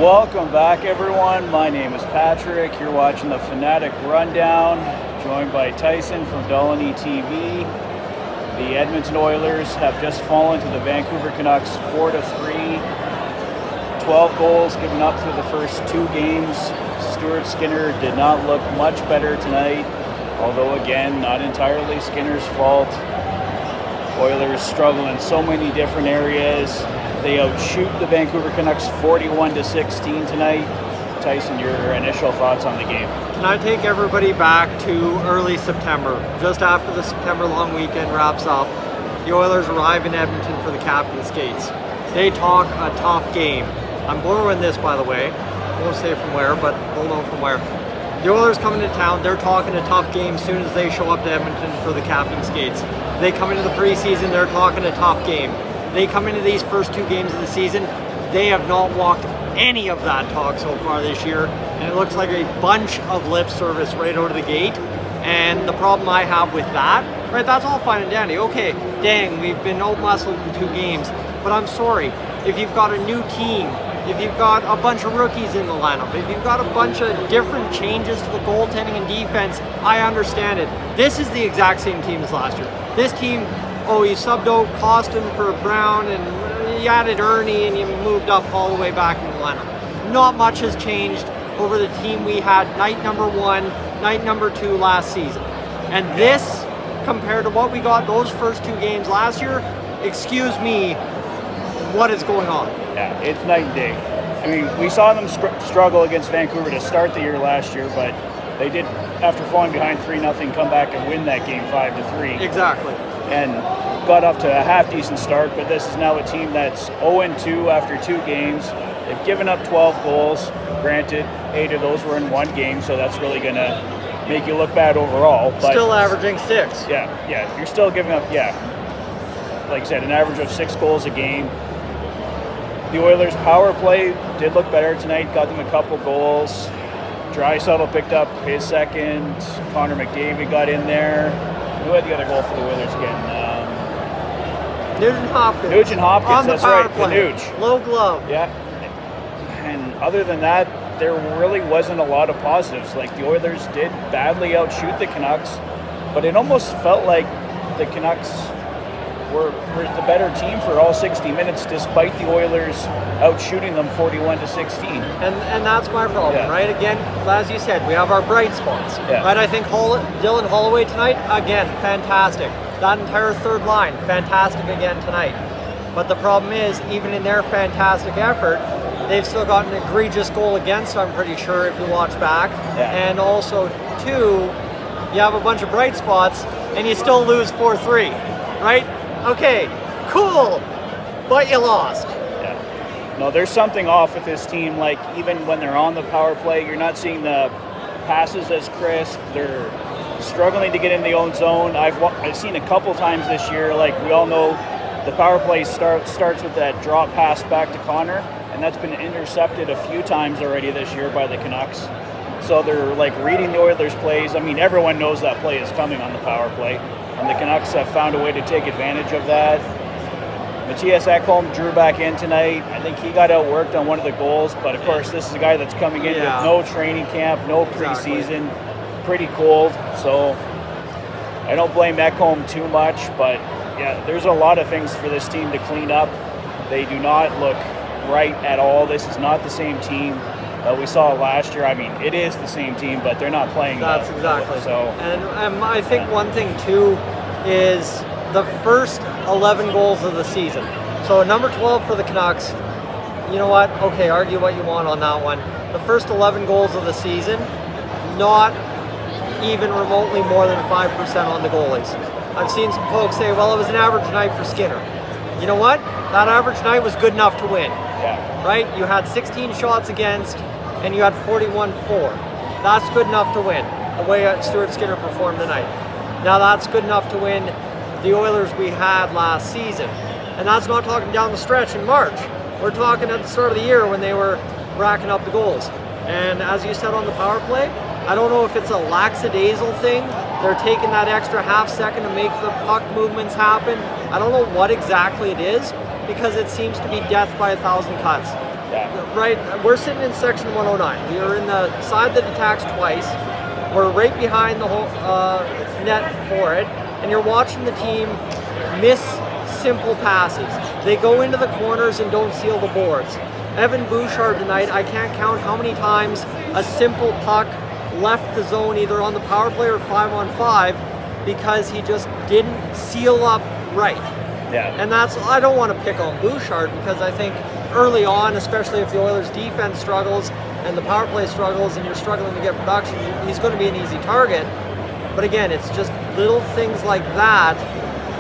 Welcome back, everyone. My name is Patrick. You're watching the Fanatic Rundown, joined by Tyson from Delany TV. The Edmonton Oilers have just fallen to the Vancouver Canucks 4-3. 12 goals given up through the first two games. Stuart Skinner did not look much better tonight, although again, not entirely Skinner's fault. Oilers struggle in so many different areas. They outshoot the Vancouver Canucks 41-16 tonight. Tyson, your initial thoughts on the game? Can I take everybody back to early September, just after the September long weekend wraps up? The Oilers arrive in Edmonton for the captain's skates. They talk a tough game. I'm borrowing this, by the way. I won't say from where, but we'll know from where. The Oilers come into town, they're talking a tough game as soon as they show up to Edmonton for the captain's skates. They come into the preseason, they're talking a tough game. They come into these first two games of the season, they have not walked any of that talk so far this year, and it looks like a bunch of lip service right out of the gate. And the problem I have with that, right, that's all fine and dandy. Okay, dang, we've been out-muscled in two games, but I'm sorry, if you've got a new team, if you've got a bunch of rookies in the lineup, if you've got a bunch of different changes to the goaltending and defense, I understand it. This is the exact same team as last year. This team, you subbed out Costin for Brown, and you added Ernie, and you moved up all the way back in the lineup. Not much has changed over the team we had night number one, night number two last season. And this, compared to what we got those first two games last year, excuse me, what is going on? Yeah, it's night and day. I mean, we saw them struggle against Vancouver to start the year last year, but they did, after falling behind 3-0, come back and win that game 5-3. Exactly. And got off to a half-decent start, but this is now a team that's 0-2 after two games. They've given up 12 goals. Granted, 8 of those were in one game, so that's really going to make you look bad overall. But still averaging 6. Yeah, you're still giving up, like I said, an average of 6 goals a game. The Oilers' power play did look better tonight, got them a couple goals. Draisaitl picked up his second. Connor McDavid got in there. Who had the other goal for the Oilers again? Nugent Hopkins. Nugent Hopkins, on the that's power right. play. Canucks. Low glove. Yeah. And other than that, there really wasn't a lot of positives. Like, the Oilers did badly outshoot the Canucks, but it almost felt like the Canucks were the better team for all 60 minutes, despite the Oilers outshooting them 41-16. And that's my problem, right? Again, as you said, we have our bright spots, right? I think Dylan Holloway tonight, again, fantastic. That entire third line, fantastic again tonight. But the problem is, even in their fantastic effort, they've still got an egregious goal against, I'm pretty sure, if you watch back. And also, two, you have a bunch of bright spots, and you still lose 4-3, right? Okay, cool, but you lost. Yeah. No, there's something off with this team. Like, even when they're on the power play, you're not seeing the passes as crisp. They're struggling to get in the own zone. I've seen a couple times this year, like, we all know the power play starts with that drop pass back to Connor, and that's been intercepted a few times already this year by the Canucks. So they're, like, reading the Oilers' plays. I mean, everyone knows that play is coming on the power play, and the Canucks have found a way to take advantage of that. Mattias Ekholm drew back in tonight. I think he got outworked on one of the goals, but of course this is a guy that's coming in with no training camp, no preseason, pretty cold, so I don't blame Ekholm too much, but there's a lot of things for this team to clean up. They do not look right at all. This is not the same team we saw last year. I mean, it is the same team, but they're not playing. That's exactly. So, and I think one thing too is the first 11 goals of the season. So number 12 for the Canucks. You know what? Okay, argue what you want on that one. The first 11 goals of the season, not even remotely more than 5% on the goalies. I've seen some folks say, well, it was an average night for Skinner. You know what? That average night was good enough to win. Right? You had 16 shots against, and you had 41-4. That's good enough to win, the way Stuart Skinner performed tonight. Now that's good enough to win the Oilers we had last season. And that's not talking down the stretch in March. We're talking at the start of the year when they were racking up the goals. And as you said on the power play, I don't know if it's a lackadaisical thing. They're taking that extra half second to make the puck movements happen. I don't know what exactly it is, because it seems to be death by 1,000 cuts. Yeah. Right, we're sitting in section 109. We are in the side that attacks twice. We're right behind the whole net for it, and you're watching the team miss simple passes. They go into the corners and don't seal the boards. Evan Bouchard tonight, I can't count how many times a simple puck left the zone either on the power play or 5-on-5 because he just didn't seal up right. Yeah. And that's, I don't want to pick on Bouchard because I think early on, especially if the Oilers defense struggles and the power play struggles and you're struggling to get production, he's going to be an easy target. But again, it's just little things like that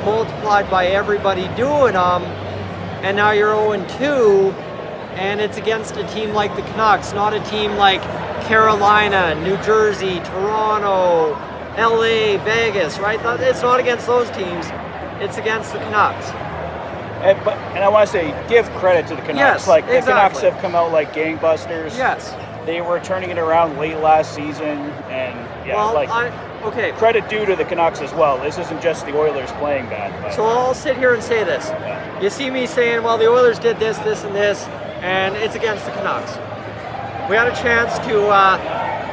multiplied by everybody doing them, and now you're 0-2, and it's against a team like the Canucks, not a team like Carolina, New Jersey, Toronto, LA, Vegas, right? It's not against those teams, it's against the Canucks. And I want to say, give credit to the Canucks. Yes, like the exactly. Canucks have come out like gangbusters. Yes. They were turning it around late last season, and okay. Credit due to the Canucks as well. This isn't just the Oilers playing bad. But. So I'll sit here and say this. Yeah. You see me saying, well, the Oilers did this, this, and this, and it's against the Canucks. We had a chance to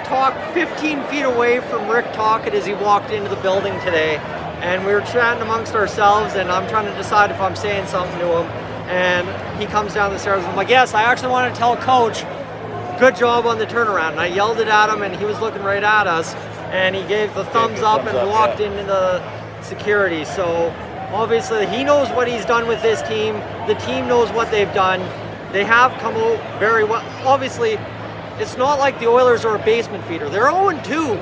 talk 15 feet away from Rick Tocchet as he walked into the building today, and we were chatting amongst ourselves, and I'm trying to decide if I'm saying something to him, and he comes down the stairs, and I'm like, yes, I actually want to tell Coach, good job on the turnaround. And I yelled it at him, and he was looking right at us, and he gave the thumbs up and walked into the security. So obviously he knows what he's done with this team. The team knows what they've done. They have come out very well. Obviously, it's not like the Oilers are a basement feeder. They're 0-2,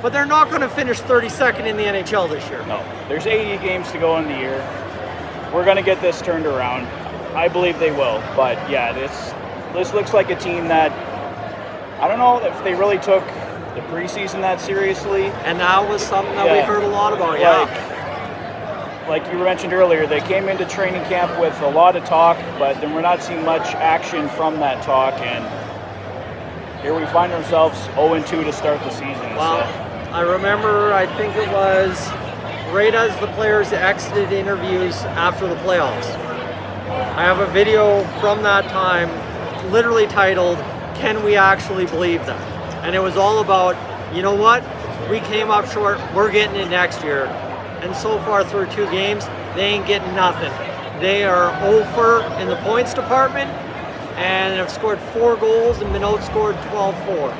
but they're not going to finish 32nd in the NHL this year. No, there's 80 games to go in the year. We're going to get this turned around. I believe they will. But yeah, this looks like a team that, I don't know if they really took the preseason that seriously. And that was something that we heard a lot about, Like you mentioned earlier, they came into training camp with a lot of talk, but then we're not seeing much action from that talk, and here we find ourselves 0-2 to start the season. Well, I remember, I think it was right as the players exited interviews after the playoffs. I have a video from that time literally titled, "Can We Actually Believe That?" And it was all about, you know what, we came up short, we're getting it next year. And so far through 2 games, they ain't getting nothing. They are 0-for in the points department and have scored 4 goals and been outscored 12-4.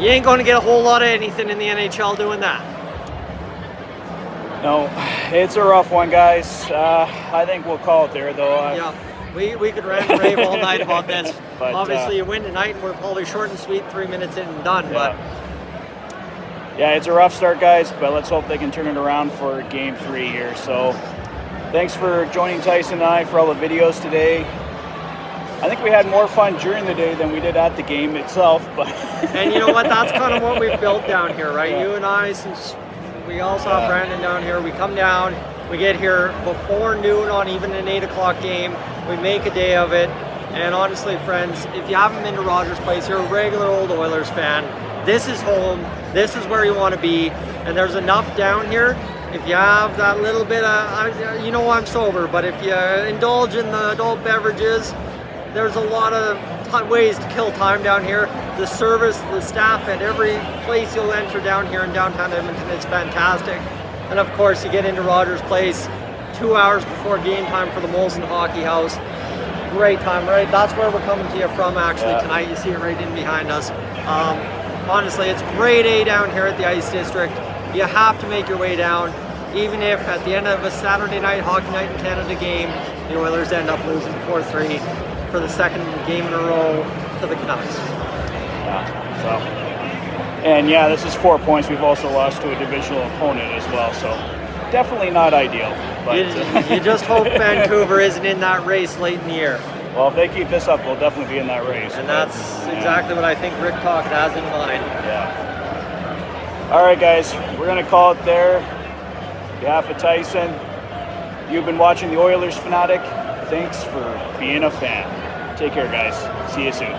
You ain't going to get a whole lot of anything in the NHL doing that. No, it's a rough one, guys. I think we'll call it there, though. Yeah. We could rant and rave all night about this. But, obviously, you win tonight, and we're probably short and sweet, 3 minutes in and done. Yeah. Yeah, it's a rough start, guys, but let's hope they can turn it around for Game 3 here. So, thanks for joining Tyson and I for all the videos today. I think we had more fun during the day than we did at the game itself. But and you know what? That's kind of what we've built down here, right? Yeah. You and I, since we also have Brandon down here, we come down, we get here before noon on even an 8 o'clock game. We make a day of it. And honestly, friends, if you haven't been to Rogers Place, you're a regular old Oilers fan. This is home. This is where you want to be. And there's enough down here. If you have that little bit of, you know I'm sober, but if you indulge in the adult beverages, there's a lot of ways to kill time down here. The service, the staff at every place you'll enter down here in downtown Edmonton is fantastic. And of course, you get into Rogers Place 2 hours before game time for the Molson Hockey House. Great time, right? That's where we're coming to you from actually tonight. You see it right in behind us. Honestly, it's grade A down here at the Ice District. You have to make your way down, even if at the end of a Saturday night Hockey Night in Canada game, the Oilers end up losing 4-3 for the second game in a row to the Canucks. Yeah, this is 4 points. We've also lost to a divisional opponent as well, so definitely not ideal. But you just hope Vancouver isn't in that race late in the year. Well, if they keep this up, we'll definitely be in that race. And that's exactly what I think Rick Tocchet has in mind. Yeah. All right, guys, we're going to call it there. On behalf of Tyson, you've been watching the Oilers Fanatic. Thanks for being a fan. Take care, guys. See you soon.